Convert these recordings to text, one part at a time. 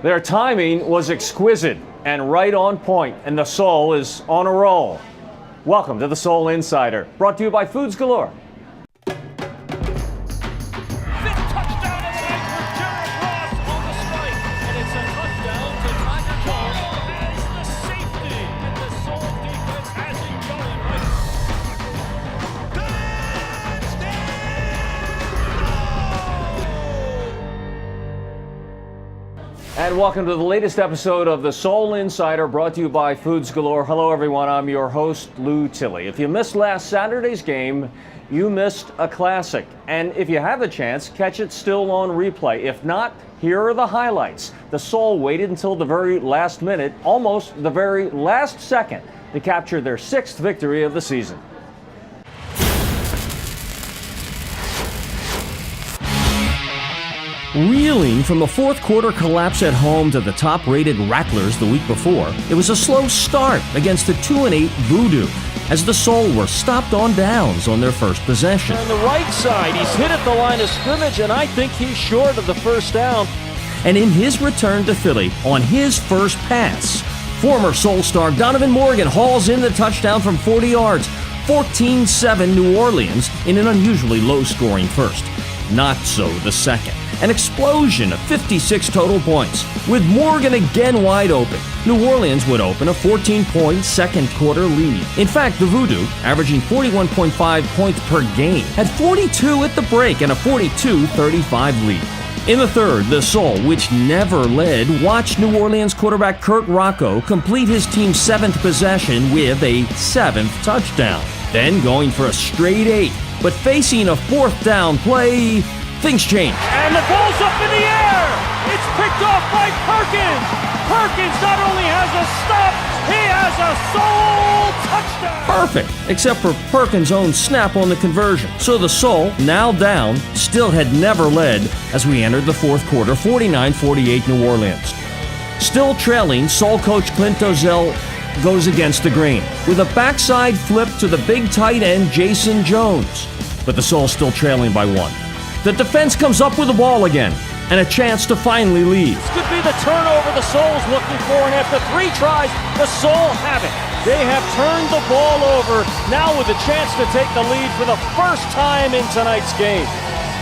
Their timing was exquisite and right on point, and the Soul is on a roll. Welcome to the Soul Insider, brought to you by Foods Galore. And welcome to the latest episode of the Soul Insider, brought to you by Foods Galore. Hello, everyone. I'm your host, Lou Tilley. If you missed last Saturday's game, you missed a classic. And if you have a chance, catch it still on replay. If not, here are the highlights. The Soul waited until the very last minute, almost the very last second, to capture their 6th victory of the season. Reeling from the fourth quarter collapse at home to the top-rated Rattlers the week before, it was a slow start against the 2-8 Voodoo as the Soul were stopped on downs on their first possession. On the right side, he's hit at the line of scrimmage, and I think he's short of the first down. And in his return to Philly on his first pass, former Soul star Donovan Morgan hauls in the touchdown from 40 yards, 14-7 New Orleans in an unusually low-scoring first. Not so the second. An explosion of 56 total points. With Morgan again wide open, New Orleans would open a 14-point second quarter lead. In fact, the Voodoo, averaging 41.5 points per game, had 42 at the break and a 42-35 lead. In the third, the Soul, which never led, watched New Orleans quarterback Kurt Rocco complete his team's 7th possession with a 7th touchdown. Then going for a straight 8, but facing a 4th down play, things change. And the ball's up in the air! It's picked off by Perkins! Perkins not only has a stop, he has a Soul touchdown! Perfect, except for Perkins' own snap on the conversion. So the Soul, now down, still had never led as we entered the fourth quarter, 49-48 New Orleans. Still trailing, Soul coach Clint Doziel goes against the grain with a backside flip to the big tight end Jason Jones. But the Soul still trailing by 1. The defense comes up with the ball again, and a chance to finally lead. This could be the turnover the Soul's looking for, and after 3 tries, the Soul have it. They have turned the ball over, now with a chance to take the lead for the first time in tonight's game.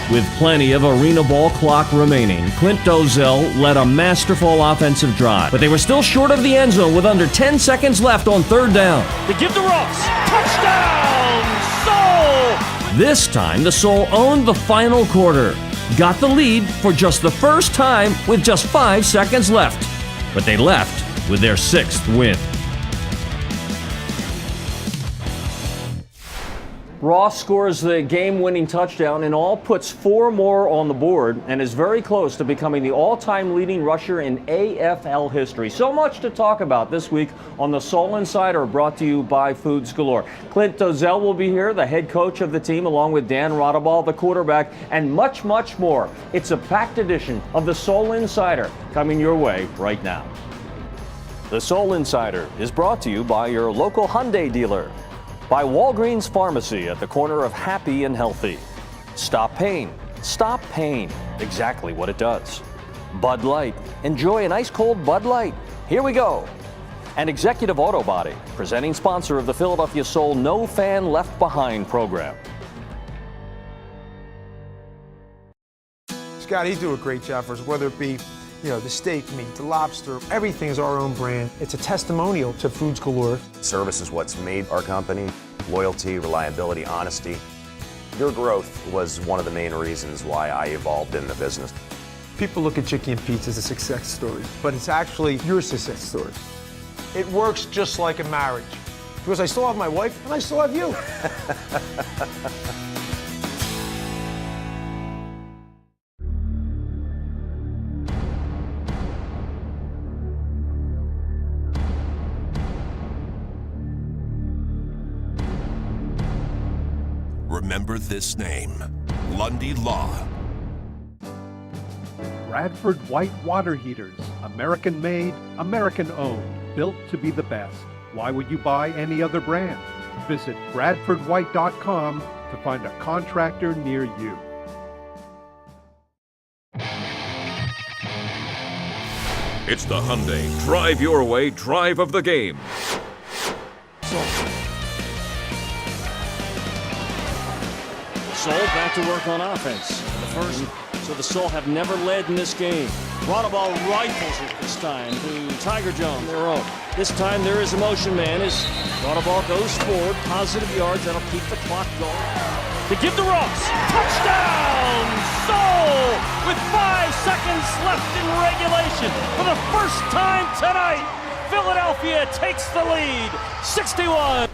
With plenty of arena ball clock remaining, Clint Doziel led a masterful offensive drive, but they were still short of the end zone with under 10 seconds left on 3rd down. They give to Ross. Touchdown, Soul! This time, the Soul owned the final quarter, got the lead for just the first time with just 5 seconds left, but they left with their 6th win. Ross scores the game-winning touchdown and all puts 4 more on the board and is very close to becoming the all-time leading rusher in AFL history. So much to talk about this week on the Soul Insider, brought to you by Foods Galore. Clint Doziel will be here, the head coach of the team, along with Dan Rotteball, the quarterback, and much, much more. It's a packed edition of the Soul Insider coming your way right now. The Soul Insider is brought to you by your local Hyundai dealer, by Walgreens Pharmacy at the corner of Happy and Healthy. Stop pain. Stop pain. Exactly what it does. Bud Light. Enjoy an ice cold Bud Light. Here we go. And Executive Auto Body, presenting sponsor of the Philadelphia Soul No Fan Left Behind program. Scott, he do a great job for us, whether it be, the steak meat, the lobster, everything is our own brand. It's a testimonial to Foods Galore. Service is what's made our company. Loyalty, reliability, honesty. Your growth was one of the main reasons why I evolved in the business. People look at Chicky and Pete's as a success story, but it's actually your success story. It works just like a marriage, because I still have my wife and I still have you. Remember this name, LundyLaw. Bradford White Water Heaters, American made, American owned, built to be the best. Why would you buy any other brand? Visit bradfordwhite.com to find a contractor near you. It's the Hyundai Drive Your Way Drive of the Game. Soul back to work on offense. The first, so the Soul have never led in this game. Ball rifles it this time to Tiger Jones, their own. This time there is a motion man as ball goes forward, positive yards, that'll keep the clock going. To give to Ross, touchdown, Soul, with 5 seconds left in regulation. For the first time tonight, Philadelphia takes the lead, 61.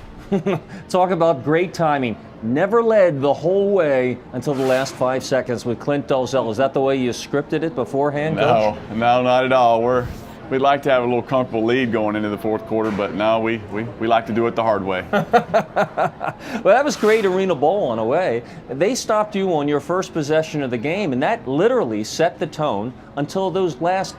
Talk about great timing. Never led the whole way until the last 5 seconds with Clint Dalzell. Is that the way you scripted it beforehand, Coach? No, not at all. We'd like to have a little comfortable lead going into the fourth quarter, but no, we like to do it the hard way. Well, that was great arena ball on a way. They stopped you on your first possession of the game, and that literally set the tone until those last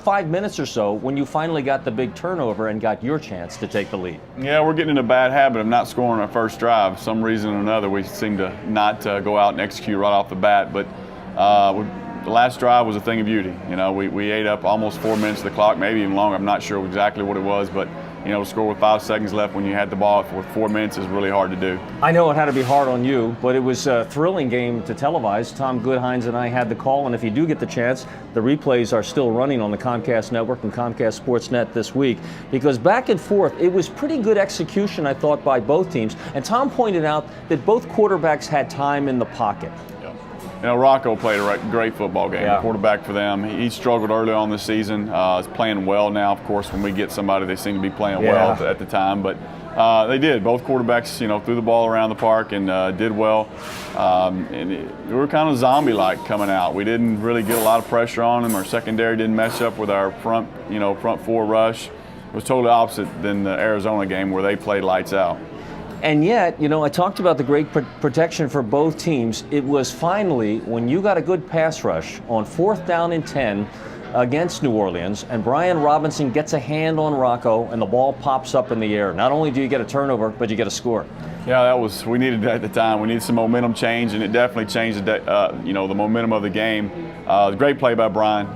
5 minutes or so when you finally got the big turnover and got your chance to take the lead. Yeah, we're getting in a bad habit of not scoring our first drive. For some reason or another, we seem to not go out and execute right off the bat, but the last drive was a thing of beauty. You know, we ate up almost 4 minutes of the clock, maybe even longer. I'm not sure exactly what it was, but you know, to score with 5 seconds left when you had the ball for 4 minutes is really hard to do. I know it had to be hard on you, but it was a thrilling game to televise. Tom Goodhines and I had the call, and if you do get the chance, the replays are still running on the Comcast Network and Comcast Sportsnet this week, because back and forth, it was pretty good execution, I thought, by both teams. And Tom pointed out that both quarterbacks had time in the pocket. You know, Rocco played a great football game, Yeah. quarterback for them. He struggled early on this season. Is playing well now. Of course, when we get somebody, they seem to be playing well at the time. But they did. Both quarterbacks, you know, threw the ball around the park and did well. We were kind of zombie-like coming out. We didn't really get a lot of pressure on them. Our secondary didn't mess up with our front four rush. It was totally opposite than the Arizona game where they played lights out. And yet, you know, I talked about the great protection for both teams. It was finally when you got a good pass rush on 4th down and 10 against New Orleans, and Brian Robinson gets a hand on Rocco, and the ball pops up in the air. Not only do you get a turnover, but you get a score. Yeah, we needed that at the time. We needed some momentum change, and it definitely changed the momentum of the game. Great play by Brian.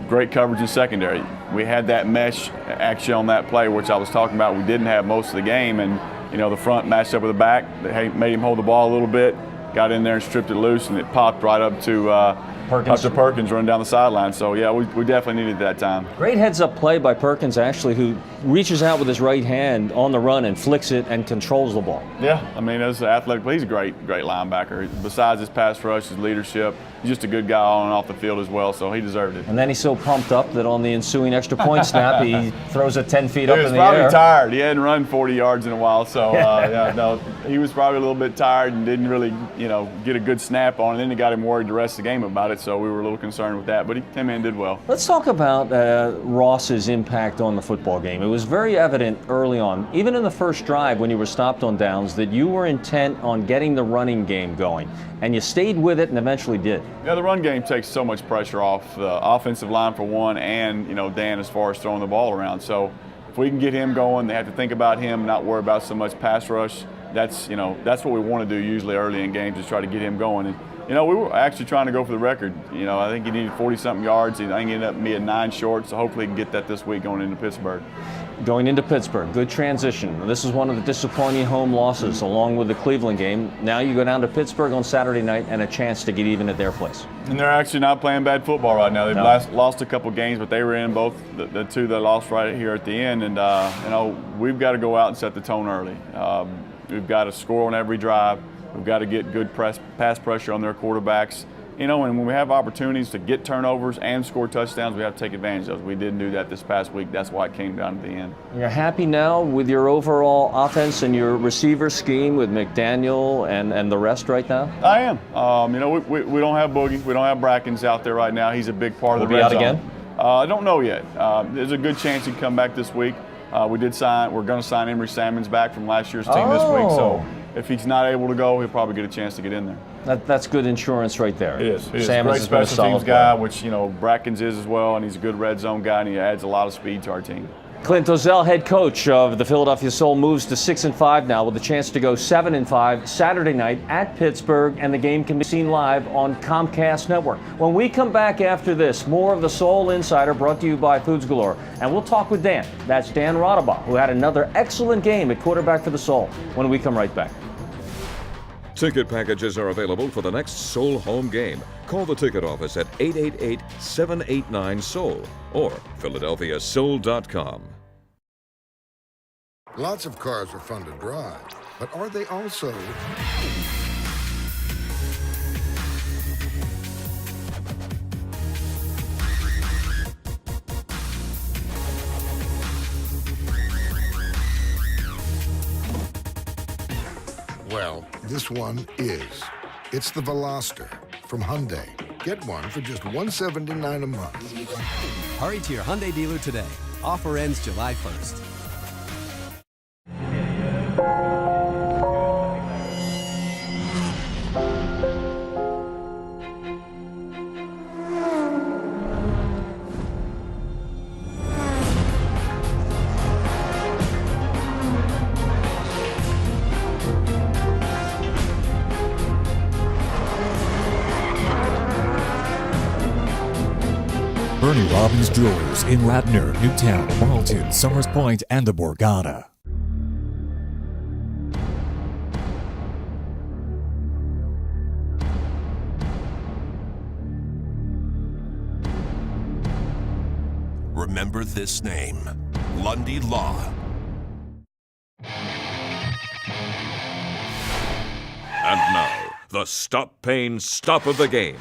Great coverage in secondary. We had that mesh action on that play, which I was talking about. We didn't have most of the game, and you know, the front matched up with the back. They made him hold the ball a little bit, got in there and stripped it loose, and it popped right up to Perkins running down the sideline. So, yeah, we definitely needed that time. Great heads-up play by Perkins, actually, who reaches out with his right hand on the run and flicks it and controls the ball. Yeah, I mean, as an athletic play, he's a great linebacker. Besides his pass rush, his leadership, he's just a good guy on and off the field as well, so he deserved it. And then he's so pumped up that on the ensuing extra point snap, he throws it 10 feet up in the air. He was probably tired. He hadn't run 40 yards in a while, so he was probably a little bit tired and didn't really, get a good snap on it. And then it got him worried the rest of the game about it, so we were a little concerned with that. But he came in and did well. Let's talk about Ross's impact on the football game. It was very evident early on, even in the first drive when you were stopped on downs, that you were intent on getting the running game going. And you stayed with it and eventually did. Yeah, the run game takes so much pressure off the offensive line for one, and Dan as far as throwing the ball around. So if we can get him going, they have to think about him, not worry about so much pass rush. That's what we want to do usually early in games, is try to get him going. And we were actually trying to go for the record. I think he needed 40-something yards. I think he ended up being 9 short, so hopefully he can get that this week going into Pittsburgh. Going into Pittsburgh, good transition. This is one of the disappointing home losses along with the Cleveland game. Now you go down to Pittsburgh on Saturday night and a chance to get even at their place. And they're actually not playing bad football right now. They've lost a couple games, but they were in both the two that lost right here at the end. And, we've got to go out and set the tone early. We've got to score on every drive. We've got to get good pass pressure on their quarterbacks. And when we have opportunities to get turnovers and score touchdowns, we have to take advantage of those. We didn't do that this past week. That's why it came down to the end. You're happy now with your overall offense and your receiver scheme with McDaniel and the rest right now? I am. We don't have Boogie. We don't have Brackens out there right now. He's a big part of the red zone. Will he be out again? I don't know yet. There's a good chance he can come back this week. We're going to sign Emory Salmons back from last year's team this week. So if he's not able to go, he'll probably get a chance to get in there. That's good insurance right there. It is. Salmons Great is special teams guy, which Brackens is as well, and he's a good red zone guy, and he adds a lot of speed to our team. Clint Ozell, head coach of the Philadelphia Soul, moves to 6-5 now with a chance to go 7-5 Saturday night at Pittsburgh, and the game can be seen live on Comcast Network. When we come back after this, more of the Soul Insider brought to you by Foods Galore, and we'll talk with Dan. That's Dan Rodabaugh, who had another excellent game at quarterback for the Soul, when we come right back. Ticket packages are available for the next Soul home game. Call the ticket office at 888-789-SOUL or PhiladelphiaSoul.com. Lots of cars are fun to drive, but are they also well, this one is. It's the Veloster from Hyundai. Get one for just $179 a month. Hurry to your Hyundai dealer today. Offer ends July 1st. Bernie Robbins Jewelers in Radnor, Newtown, Marlton, Summers Point, and the Borgata. Remember this name, LundyLaw. And now, the stop pain stop of the game.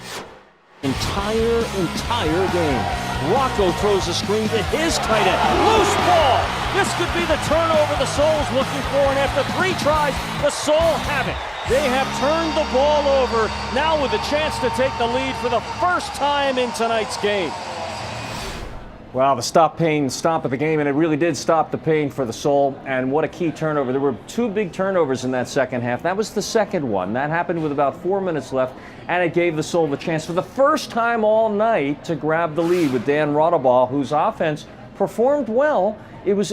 Entire game. Rocco throws a screen to his tight end. Loose ball. This could be the turnover the Soul's looking for, and after 3 tries, the Soul have it. They have turned the ball over, now with a chance to take the lead for the first time in tonight's game. Wow, the stop pain stop of the game, and it really did stop the pain for the Soul. And what a key turnover. There were 2 big turnovers in that second half. That was the second one. That happened with about 4 minutes left, and it gave the Soul the chance for the first time all night to grab the lead with Dan Rodabaugh, whose offense performed well. It was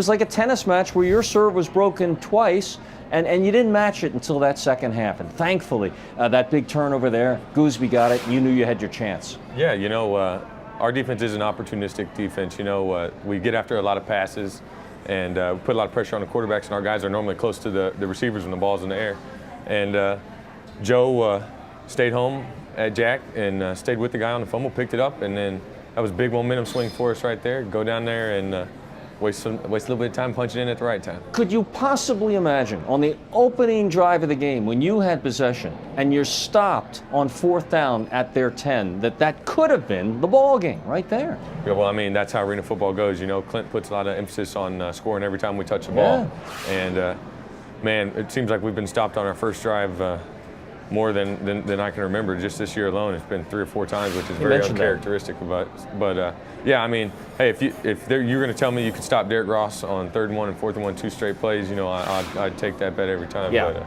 like a tennis match where your serve was broken twice, and you didn't match it until that second half. And thankfully, that big turnover there, Gooseby got it. You knew you had your chance. Yeah, you know, our defense is an opportunistic defense. You know, we get after a lot of passes and we put a lot of pressure on the quarterbacks, and our guys are normally close to the receivers when the ball's in the air. And Joe stayed home at Jack and stayed with the guy on the fumble, picked it up, and then that was a big momentum swing for us right there. Go down there and waste a little bit of time punching in at the right time. Could you possibly imagine on the opening drive of the game when you had possession and you're stopped on 4th down at their 10 that could have been the ball game right there? Yeah, well, I mean, that's how arena football goes. You know, Clint puts a lot of emphasis on scoring every time we touch the ball. Yeah. And, man, it seems like we've been stopped on our first drive more than I can remember just this year alone. It's been 3 or 4 times, which is very uncharacteristic of us. But yeah, I mean, hey, if you're going to tell me you could stop Derrick Ross on 3rd and 1 and 4th and 1, 2 straight plays, you know, I'd take that bet every time. Yeah. But,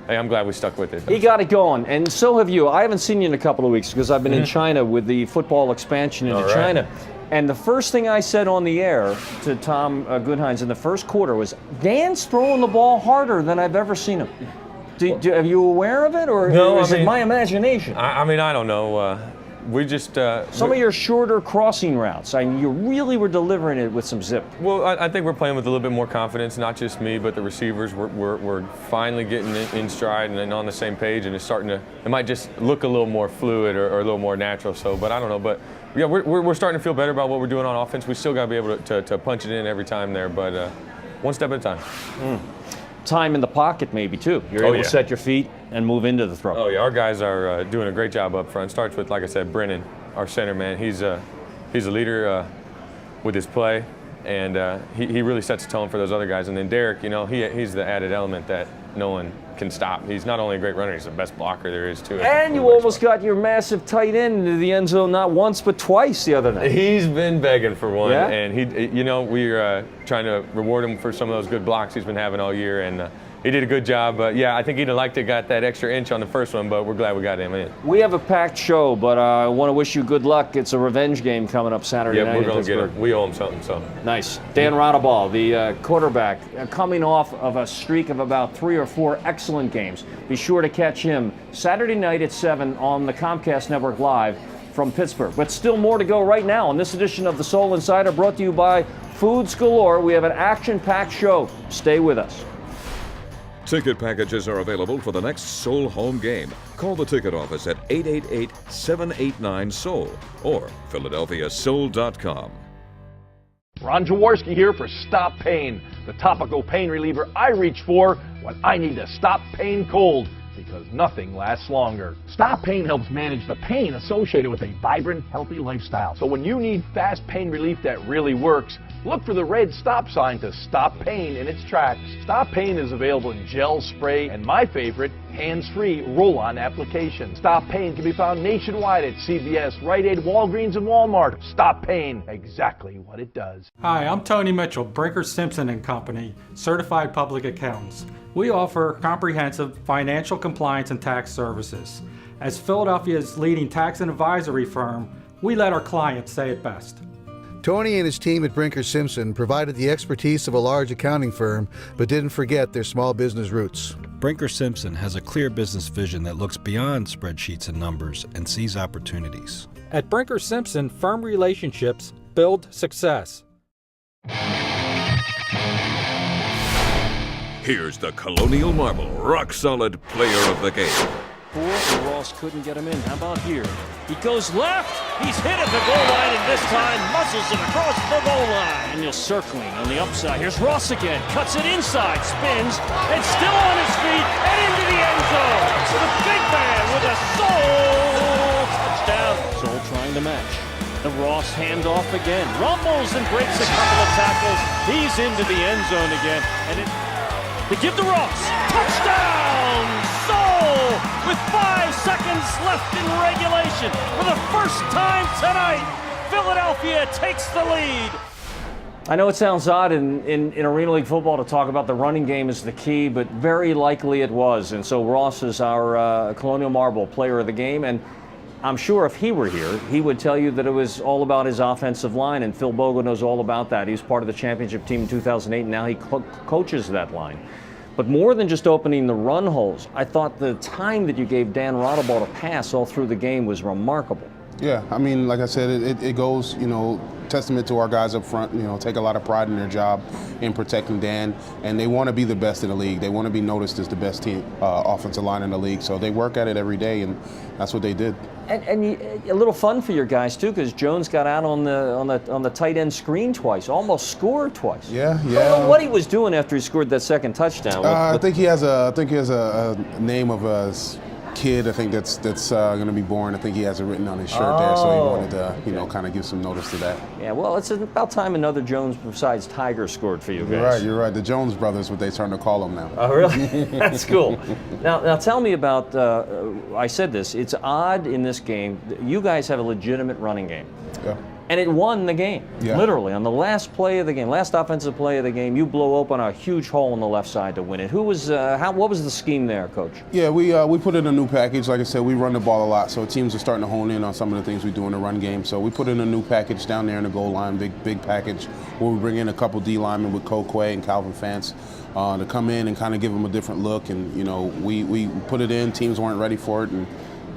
hey, I'm glad we stuck with it. He got it going, and so have you. I haven't seen you in a couple of weeks because I've been in China with the football expansion into China. And the first thing I said on the air to Tom Goodhines in the first quarter was, Dan's throwing the ball harder than I've ever seen him. Are you aware of it, or is it my imagination? I mean, I don't know. We just some of your shorter crossing routes. I mean, you really were delivering it with some zip. Well, I think we're playing with a little bit more confidence. Not just me, but the receivers. We're finally getting in stride and on the same page, and it's starting to. It might just look a little more fluid or a little more natural. So, but I don't know. But yeah, we're starting to feel better about what we're doing on offense. We still got to be able to punch it in every time there, but one step at a time. Time in the pocket maybe too. You're able to set your feet and move into the throw. Oh yeah, our guys are doing a great job up front. Starts with, like I said, Brennan, our center man. He's a leader with his play, and he really sets the tone for those other guys. And then Derrick, you know, he's the added element that no one can stop. He's not only a great runner, he's the best blocker there is too. And you almost got your massive tight end into the end zone not once but twice the other night. He's been begging for one, yeah? and you know, we're trying to reward him for some of those good blocks he's been having all year. And he did a good job. Yeah, I think he'd have liked to got that extra inch on the first one, but we're glad we got him in. We have a packed show, but I want to wish you good luck. It's a revenge game coming up Saturday night. Yeah, we're going in to get him. We owe him something. So nice. Dan Rotteball, the quarterback, coming off of a streak of about 3 or 4 excellent games. Be sure to catch him Saturday night at 7 on the Comcast Network Live from Pittsburgh. But still more to go right now on this edition of the Soul Insider, brought to you by Foods Galore. We have an action-packed show. Stay with us. Ticket packages are available for the next Soul home game. Call the ticket office at 888-789-SOUL or PhiladelphiaSoul.com. Ron Jaworski here for Stop Pain, the topical pain reliever I reach for when I need to stop pain cold, because nothing lasts longer. Stop Pain helps manage the pain associated with a vibrant, healthy lifestyle. So when you need fast pain relief that really works, look for the red stop sign to stop pain in its tracks. Stop Pain is available in gel, spray, and my favorite, hands-free roll-on application. Stop Pain can be found nationwide at CVS, Rite Aid, Walgreens, and Walmart. Stop Pain, exactly what it does. Hi, I'm Tony Mitchell, Brinker Simpson & Company, Certified Public Accountants. We offer comprehensive financial compliance and tax services. As Philadelphia's leading tax and advisory firm, we let our clients say it best. Tony and his team at Brinker Simpson provided the expertise of a large accounting firm, but didn't forget their small business roots. Brinker Simpson has a clear business vision that looks beyond spreadsheets and numbers and sees opportunities. At Brinker Simpson, firm relationships build success. Here's the Colonial Marble rock-solid player of the game. And Ross couldn't get him in. How about here? He goes left. He's hit at the goal line, and this time muscles it across the goal line. Daniel circling on the upside. Here's Ross again. Cuts it inside, spins, and still on his feet and into the end zone. So the big man with a Soul touchdown. Soul trying to match. The Ross handoff again. Rumbles and breaks a couple of tackles. He's into the end zone again, and they give to Ross. Touchdown! Soul with 5 seconds left in regulation. For the first time tonight, Philadelphia takes the lead. I know it sounds odd in Arena League football to talk about the running game as the key, but very likely it was. And so Ross is our Colonial Marble player of the game. And I'm sure if he were here, he would tell you that it was all about his offensive line, and Phil Bogle knows all about that. He was part of the championship team in 2008, and now he coaches that line. But more than just opening the run holes, I thought the time that you gave Dan Rotteball to pass all through the game was remarkable. Yeah, I mean, like I said, it goes, testament to our guys up front, take a lot of pride in their job in protecting Dan, and they want to be the best in the league. They want to be noticed as the best team, offensive line in the league, so they work at it every day, and that's what they did. And a little fun for your guys too, because Jones got out on the tight end screen twice, almost scored twice. Yeah. I don't know what he was doing after he scored that second touchdown. I think he has a name of a kid. I think that's going to be born. I think he has it written on his shirt there, so he wanted to kind of give some notice to that. Yeah, well, it's about time another Jones besides Tiger scored for you guys. You're right. The Jones brothers, what they're starting to call them now. Oh, really? That's cool. Now tell me about. I said this. It's odd in this game. You guys have a legitimate running game. Yeah. And it won the game, yeah. Literally. On the last play of the game, last offensive play of the game, you blow open a huge hole on the left side to win it. What was the scheme there, Coach? Yeah, we put in a new package. Like I said, we run the ball a lot, so teams are starting to hone in on some of the things we do in the run game. So we put in a new package down there in the goal line, big package, where we bring in a couple D linemen with Kokwe and Calvin Fance to come in and kind of give them a different look. And, we put it in. Teams weren't ready for it, and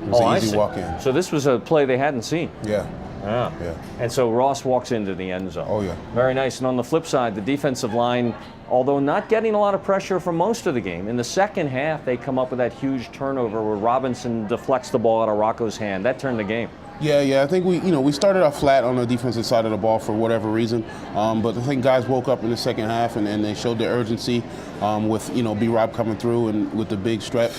it was an easy walk in. So this was a play they hadn't seen. Yeah. Yeah. And so Ross walks into the end zone. Oh, yeah. Very nice. And on the flip side, the defensive line, although not getting a lot of pressure for most of the game, in the second half, they come up with that huge turnover where Robinson deflects the ball out of Rocco's hand. That turned the game. Yeah. I think we started off flat on the defensive side of the ball for whatever reason. But I think guys woke up in the second half and they showed their urgency with, B-Rob coming through and with the big strip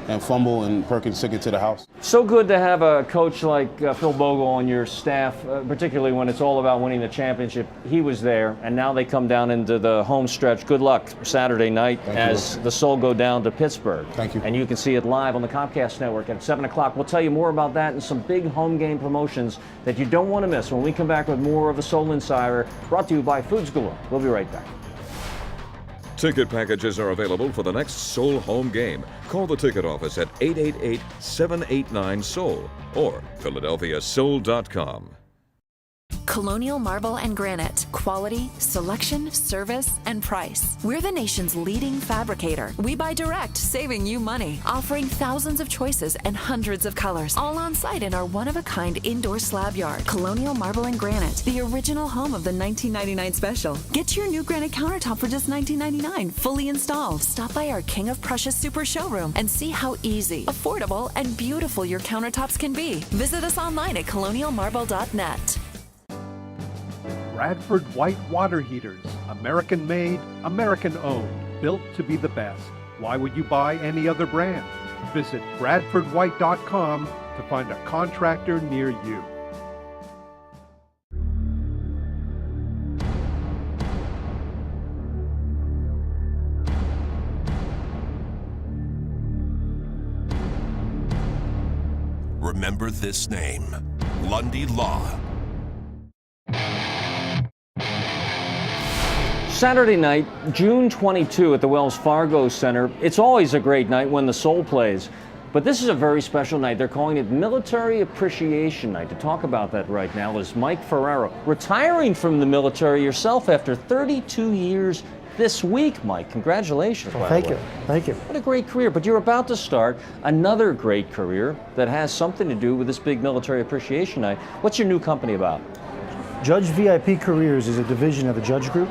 and fumble, and Perkins took it to the house. So good to have a coach like Phil Bogle on your staff, particularly when it's all about winning the championship. He was there, and now they come down into the home stretch. Good luck Saturday night as the Soul go down to Pittsburgh. Thank you. And you can see it live on the Comcast Network at 7 o'clock. We'll tell you more about that and some big home game promotions that you don't want to miss when we come back with more of the Soul Insider, brought to you by Foods Galore. We'll be right back. Ticket packages are available for the next Soul home game. Call the ticket office at 888-789-SOUL or PhiladelphiaSoul.com. Colonial Marble and Granite. Quality, selection, service, and price. We're the nation's leading fabricator. We buy direct, saving you money. Offering thousands of choices and hundreds of colors. All on site in our one-of-a-kind indoor slab yard. Colonial Marble and Granite. The original home of the 1999 special. Get your new granite countertop for just $19.99. Fully installed. Stop by our King of Prussia Super Showroom and see how easy, affordable, and beautiful your countertops can be. Visit us online at colonialmarble.net. Bradford White Water Heaters. American made, American owned. Built to be the best. Why would you buy any other brand? Visit BradfordWhite.com to find a contractor near you. Remember this name, LundyLaw. Saturday night, June 22 at the Wells Fargo Center. It's always a great night when the Soul plays, but this is a very special night. They're calling it Military Appreciation Night. To talk about that right now is Mike Ferraro, retiring from the military yourself after 32 years this week, Mike. Congratulations. Well, thank you. Thank you. What a great career. But you're about to start another great career that has something to do with this big Military Appreciation Night. What's your new company about? Judge VIP Careers is a division of the Judge Group.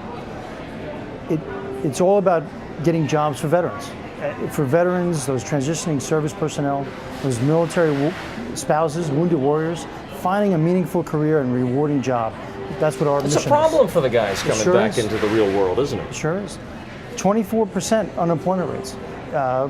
It's all about getting jobs for veterans. For veterans, those transitioning service personnel, those military spouses, wounded warriors, finding a meaningful career and rewarding job. That's what our mission is. It's a problem for the guys coming back into the real world, isn't it? It sure is. 24% unemployment rates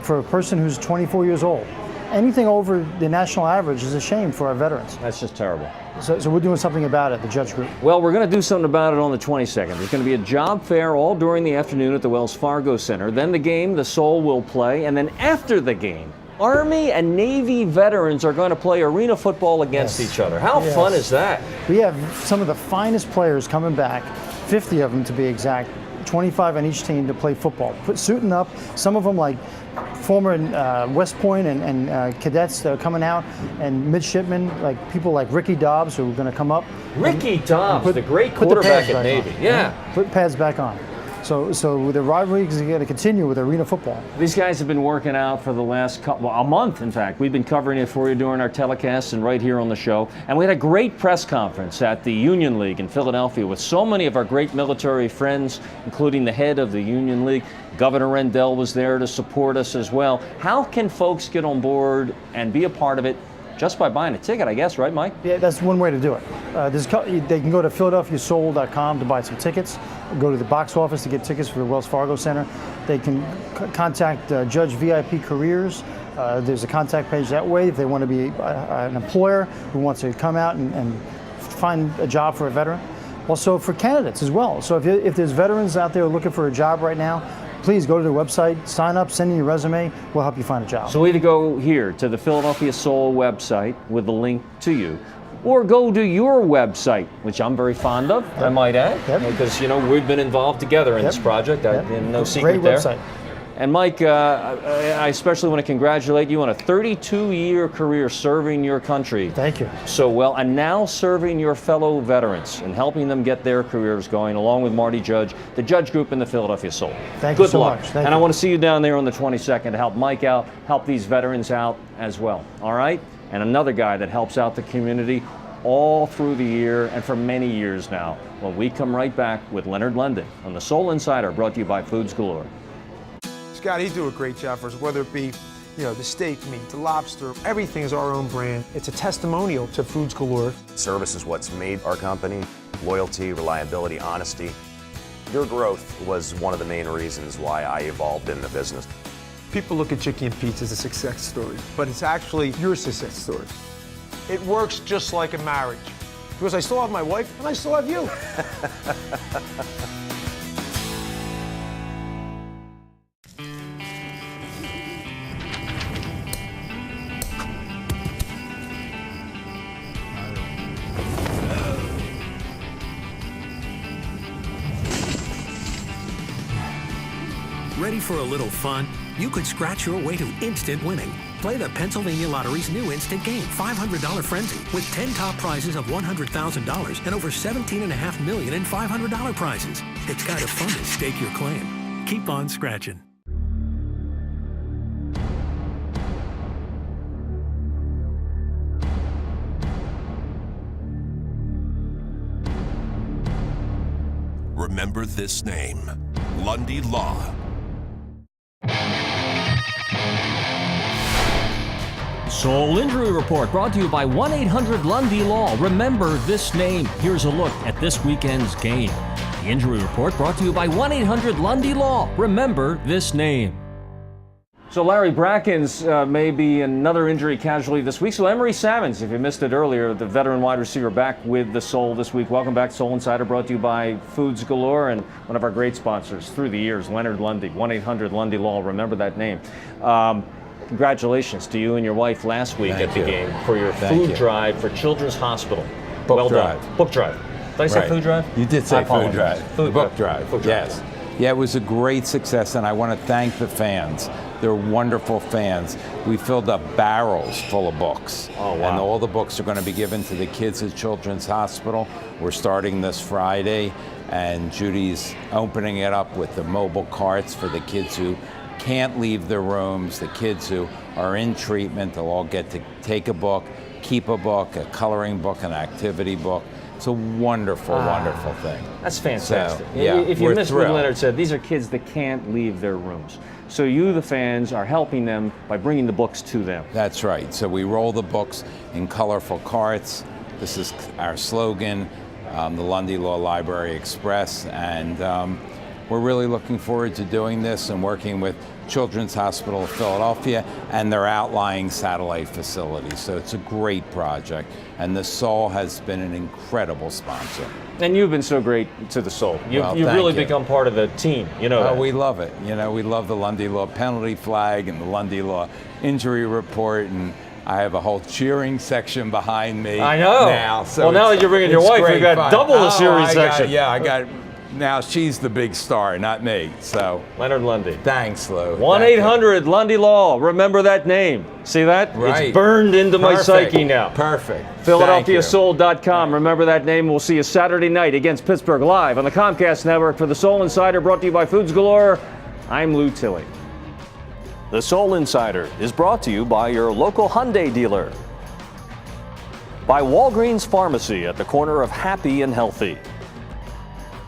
for a person who's 24 years old. Anything over the national average is a shame for our veterans. That's just terrible. So we're doing something about it, the Judge Group. Well, we're going to do something about it on the 22nd. There's going to be a job fair all during the afternoon at the Wells Fargo Center. Then the game, the Soul will play. And then after the game, Army and Navy veterans are going to play arena football against each other. How fun is that? We have some of the finest players coming back, 50 of them to be exact, 25 on each team to play football. Suiting up, some of them like former West Point and cadets that are coming out, and midshipmen, like people like Ricky Dobbs, who are going to come up. Ricky Dobbs, the great quarterback at Navy. Yeah. Put pads back on. So the rivalry is going to continue with arena football. These guys have been working out for the last a month, in fact. We've been covering it for you during our telecasts and right here on the show. And we had a great press conference at the Union League in Philadelphia with so many of our great military friends, including the head of the Union League. Governor Rendell was there to support us as well. How can folks get on board and be a part of it? Just by buying a ticket, I guess, right, Mike? Yeah, that's one way to do it. They can go to PhiladelphiaSoul.com to buy some tickets, go to the box office to get tickets for the Wells Fargo Center. They can contact Judge VIP Careers. There's a contact page that way if they want to be an employer who wants to come out and find a job for a veteran. Also for candidates as well. So if there's veterans out there looking for a job right now, please go to their website, sign up, send in your resume. We'll help you find a job. So either go here to the Philadelphia Soul website with the link to you, or go to your website, which I'm very fond of, I might add, because we've been involved together in this project. No secret there. Great website. And Mike, I especially want to congratulate you on a 32-year career serving your country. Thank you. So well, and now serving your fellow veterans and helping them get their careers going, along with Marty Judge, the Judge Group in the Philadelphia Soul. Thank you so luck. much. And I want to see you down there on the 22nd to help Mike out, help these veterans out as well. All right? And another guy that helps out the community all through the year and for many years now. When we come right back with Leonard Lundy on the Soul Insider, brought to you by Foods Galore. Scott, he's doing a great job for us, whether it be, the steak meat, the lobster, everything is our own brand. It's a testimonial to Foods Galore. Service is what's made our company. Loyalty, reliability, honesty. Your growth was one of the main reasons why I evolved in the business. People look at chicken and pizza as a success story, but it's actually your success story. It works just like a marriage, because I still have my wife and I still have you. Ready for a little fun? You could scratch your way to instant winning. Play the Pennsylvania Lottery's new instant game, $500 Frenzy, with 10 top prizes of $100,000 and over $17.5 million in $500 prizes. It's kind of fun to stake your claim. Keep on scratching. Remember this name, LundyLaw. Soul Injury Report brought to you by 1-800-LundyLaw. Remember this name. Here's a look at this weekend's game. The Injury Report brought to you by 1-800-LundyLaw. Remember this name. So Larry Brackens may be another injury casualty this week. So Emery Salmons, if you missed it earlier, the veteran wide receiver, back with the Soul this week. Welcome back, Soul Insider, brought to you by Foods Galore and one of our great sponsors through the years, Leonard Lundy, 1-800-LundyLaw. Remember that name. Congratulations to you and your wife last week at the game for your food drive for Children's Hospital. Book drive. Done. Book drive. Did I say food drive? You did say food drive. Book drive. Book drive. Yes. Yeah, it was a great success, and I want to thank the fans. They're wonderful fans. We filled up barrels full of books. Oh, wow. And all the books are going to be given to the kids at Children's Hospital. We're starting this Friday, and Judy's opening it up with the mobile carts for the kids who can't leave their rooms, the kids who are in treatment. They'll all get to take a book, keep a book, a coloring book, an activity book. It's a wonderful, wonderful thing. That's fantastic. So, yeah, if you we're missed what thrilled. Leonard said, these are kids that can't leave their rooms. So you, the fans, are helping them by bringing the books to them. That's right. So we roll the books in colorful carts. This is our slogan, the LundyLaw Library Express. And we're really looking forward to doing this and working with Children's Hospital of Philadelphia and their outlying satellite facilities. So it's a great project, and the Soul has been an incredible sponsor. And you've been so great to the Soul. You've really become part of the team. You know that. We love it. You know, we love the LundyLaw penalty flag and the LundyLaw injury report, and I have a whole cheering section behind me. I know. Now, so well, now that you're bringing your wife, you've got double the cheering section. I got. Now she's the big star, not me. So Leonard Lundy. Thanks, Lou. 1-800-LundyLaw. Remember that name. See that? Right. It's burned into my psyche now. Perfect. PhiladelphiaSoul.com. Remember that name. We'll see you Saturday night against Pittsburgh live on the Comcast Network. For the Soul Insider, brought to you by Foods Galore, I'm Lou Tilley. The Soul Insider is brought to you by your local Hyundai dealer, by Walgreens Pharmacy at the corner of Happy and Healthy.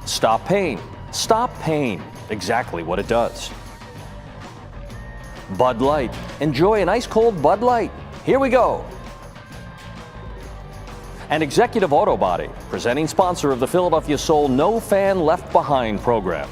Stop pain. Stop pain. Exactly what it does. Bud Light. Enjoy an ice cold Bud Light. Here we go. And Executive Auto Body, presenting sponsor of the Philadelphia Soul No Fan Left Behind program.